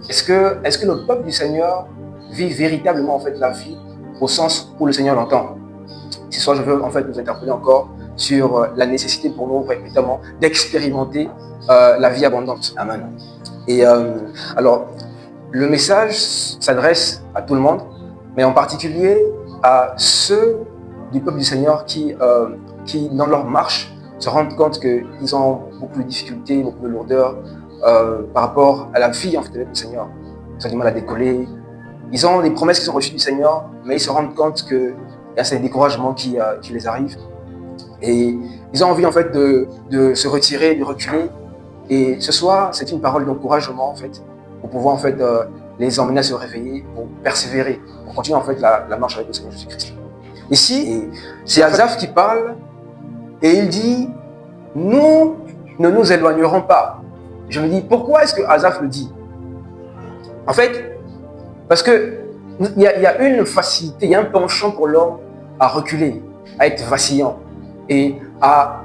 Est-ce que le peuple du Seigneur vit véritablement en fait la vie au sens où le Seigneur l'entend? Ce soir, je veux en fait nous interpeller encore sur la nécessité pour nous véritablement d'expérimenter la vie abondante. Amen. Et alors, le message s'adresse à tout le monde, mais en particulier à ceux du peuple du Seigneur qui dans leur marche, se rendent compte qu'ils ont beaucoup de difficultés, beaucoup de lourdeurs par rapport à la vie en fait avec le Seigneur. Ils ont du mal à décoller. Ils ont des promesses qu'ils ont reçues du Seigneur, mais ils se rendent compte qu'il y a ces découragements qui les arrivent. Et ils ont envie en fait de se retirer, de reculer. Et ce soir, c'est une parole d'encouragement en fait, pour pouvoir en fait les emmener à se réveiller, pour persévérer, pour continuer en fait la marche avec le Seigneur Jésus-Christ. Ici, c'est Asaph qui parle et il dit, nous ne nous éloignerons pas. Je me dis, pourquoi est-ce que Asaph le dit? En fait, parce que il y a une facilité, il y a un penchant pour l'homme à reculer, à être vacillant et à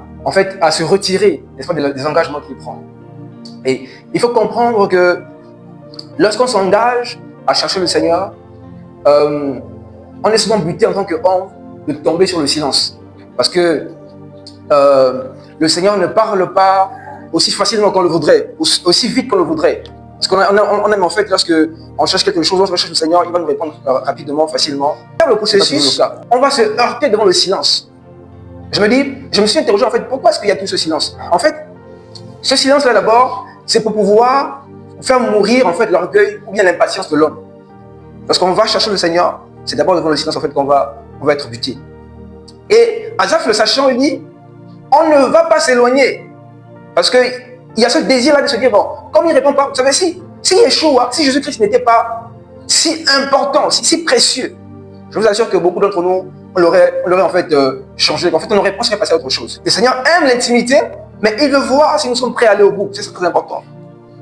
se retirer, n'est-ce pas, des engagements qu'il prend. Et il faut comprendre que lorsqu'on s'engage à chercher le Seigneur, on est souvent buté en tant qu'homme de tomber sur le silence. Parce que le Seigneur ne parle pas aussi facilement qu'on le voudrait, aussi vite qu'on le voudrait. Parce qu'on aime en fait, lorsque on cherche quelque chose, lorsqu'on cherche le Seigneur, il va nous répondre rapidement, facilement. Dans le processus, on va se heurter devant le silence. Je me suis interrogé en fait, pourquoi est-ce qu'il y a tout ce silence? En fait, ce silence-là d'abord, c'est pour pouvoir faire mourir en fait l'orgueil ou bien l'impatience de l'homme. Lorsqu'on va chercher le Seigneur, c'est d'abord devant le silence en fait qu'on va être buté. Et Asaph le sachant, il dit, on ne va pas s'éloigner. Parce qu'il y a ce désir-là de se dire, bon, comme il ne répond pas, vous savez, si Yeshua, si Jésus-Christ n'était pas si important, si précieux, je vous assure que beaucoup d'entre nous, on l'aurait en fait changé. En fait, on aurait presque passé à autre chose. Le Seigneur aime l'intimité, mais il veut voir si nous sommes prêts à aller au bout. C'est très important.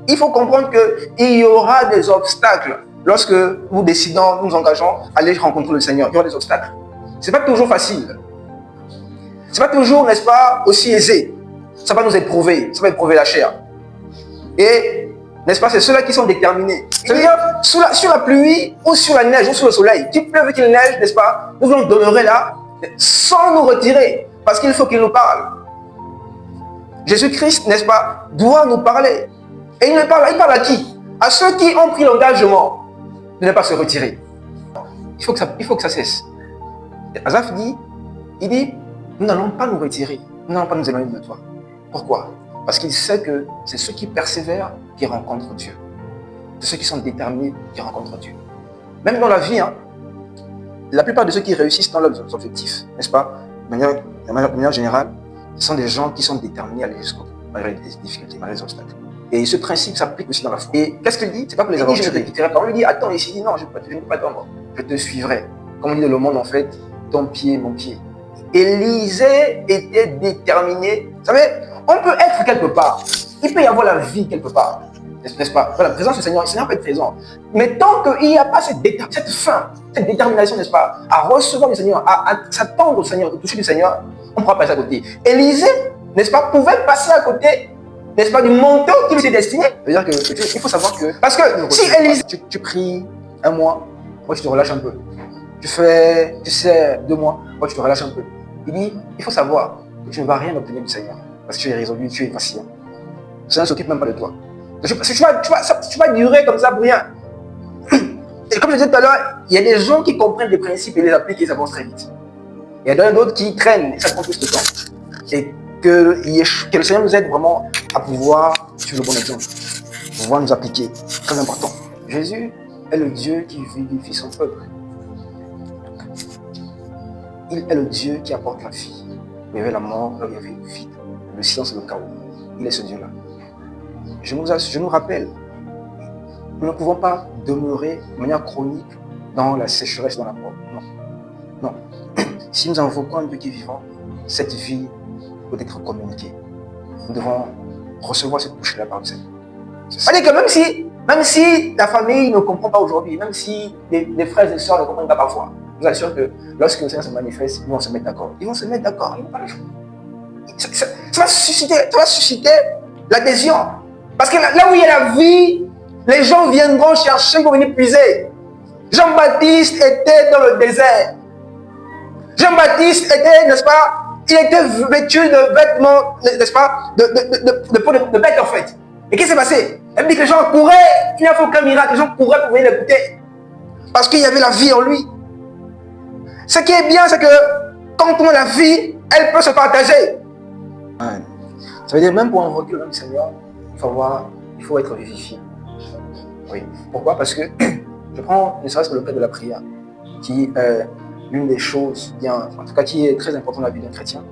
Il faut comprendre qu'il y aura des obstacles. Lorsque nous décidons, nous engageons à aller rencontrer le Seigneur, il y aura des obstacles. Ce n'est pas toujours facile. Ce n'est pas toujours, n'est-ce pas, aussi aisé. Ça va nous éprouver, ça va éprouver la chair. Et, n'est-ce pas, c'est ceux-là qui sont déterminés. C'est-à-dire, sur la pluie, ou sur la neige, ou sur le soleil, qu'il pleuve, qu'il neige, n'est-ce pas, nous allons demeurer là, sans nous retirer, parce qu'il faut qu'il nous parle. Jésus-Christ, n'est-ce pas, doit nous parler. Et il parle à qui? À ceux qui ont pris l'engagement de ne pas se retirer. Il faut que ça cesse. Asaph dit, nous n'allons pas nous retirer, nous n'allons pas nous éloigner de toi. Pourquoi? Parce qu'il sait que c'est ceux qui persévèrent qui rencontrent Dieu. C'est ceux qui sont déterminés qui rencontrent Dieu. Même dans la vie, la plupart de ceux qui réussissent dans leurs objectifs, n'est-ce pas, de manière générale, ce sont des gens qui sont déterminés à aller jusqu'au bout, malgré les difficultés, malgré les obstacles. Et ce principe s'applique aussi dans la foi. Et qu'est-ce qu'il dit? C'est pas pour les aventurer. Je ne te quitterai pas. On lui dit, attends ici, il dit non, je ne peux pas attendre. Je te suivrai. Comme on dit dans le monde, en fait, ton pied, mon pied. Élisée était déterminé. Vous savez, on peut être quelque part. Il peut y avoir la vie quelque part. N'est-ce pas? La présence du Seigneur, le Seigneur peut être présent. Mais tant qu'il n'y a pas cette faim, cette détermination, n'est-ce pas, à recevoir le Seigneur, à s'attendre au Seigneur, au toucher du Seigneur, on ne pourra passer à côté. Élisée, n'est-ce pas, pouvait passer à côté, n'est-ce pas, du manteau qui lui était destiné. C'est-à-dire qu'il faut savoir que... Parce que si Élisée, tu pries un mois, moi tu te relâches un peu. Tu sais, 2 mois, moi tu te relâches un peu. Il dit, il faut savoir que tu ne vas rien obtenir du Seigneur. Parce que tu es résolu, tu es patient. Le Seigneur ne s'occupe même pas de toi. Parce que tu vas durer comme ça pour rien. Et comme je disais tout à l'heure, il y a des gens qui comprennent des principes et les appliquent et ça avance très vite. Il y a d'autres qui traînent et ça prend plus de temps. Et que le Seigneur nous aide vraiment à pouvoir suivre le bon exemple, pouvoir nous appliquer. Très important. Jésus est le Dieu qui vivifie son peuple. Il est le Dieu qui apporte la vie. Il y avait la mort, il y avait le vide, le silence et le chaos. Il est ce Dieu-là. Je nous rappelle, nous ne pouvons pas demeurer de manière chronique dans la sécheresse, dans la mort. Non. Si nous invoquons un Dieu qui est vivant, cette vie doit être communiquée. Nous devons recevoir cette touche-là par le Seigneur. C'est-à-dire que même si la famille ne comprend pas aujourd'hui, même si les frères et sœurs ne comprennent pas parfois, je vous assure que lorsque le Seigneur se manifeste, ils vont se mettre d'accord. Ils vont se mettre d'accord, ils vont pas le choix. Ça va susciter l'adhésion. Parce que là où il y a la vie, Les gens viendront chercher pour venir puiser. Jean-Baptiste était dans le désert. Jean-Baptiste était, n'est-ce pas, il était vêtu de vêtements, n'est-ce pas, de peau de bête en fait. Et qu'est-ce qui s'est passé? Elle dit que les gens couraient, il n'y a aucun miracle, les gens couraient pour venir l'écouter. Parce qu'il y avait la vie en lui. Ce qui est bien, c'est que quand on a la vie, elle peut se partager. Ça veut dire même pour invoquer le nom du Seigneur, il faut être vivifié. Oui. Pourquoi? Parce que je prends ne serait-ce que le cas de la prière, qui est l'une des choses bien, en tout cas qui est très importante dans la vie d'un chrétien.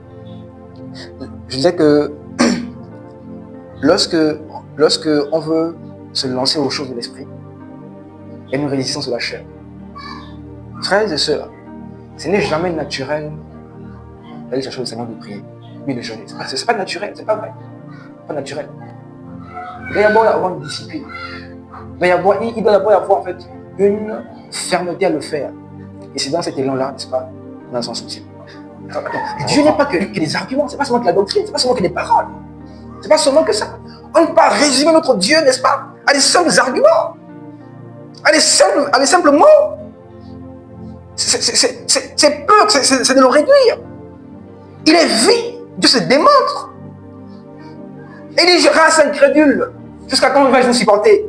Je disais que lorsque on veut se lancer aux choses de l'esprit, il y a une résistance de la chair. Frères et sœurs, ce n'est jamais naturel d'aller chercher le Seigneur de prier, mais de jeûner. C'est pas naturel, c'est pas vrai. Pas naturel. Il doit y avoir une discipline. Il doit y avoir en fait une fermeté à le faire. Et c'est dans cet élan-là, n'est-ce pas, dans son souci. Attends, Dieu n'est pas que des arguments, c'est pas seulement que la doctrine, c'est pas seulement que des paroles. C'est pas seulement que ça. On ne peut pas résumer notre Dieu, n'est-ce pas, à des simples arguments, à des simples mots. C'est peu, c'est de le réduire. Il est vie, Dieu se démontre. Et il dit, race incrédule, jusqu'à quand vas-je nous supporter?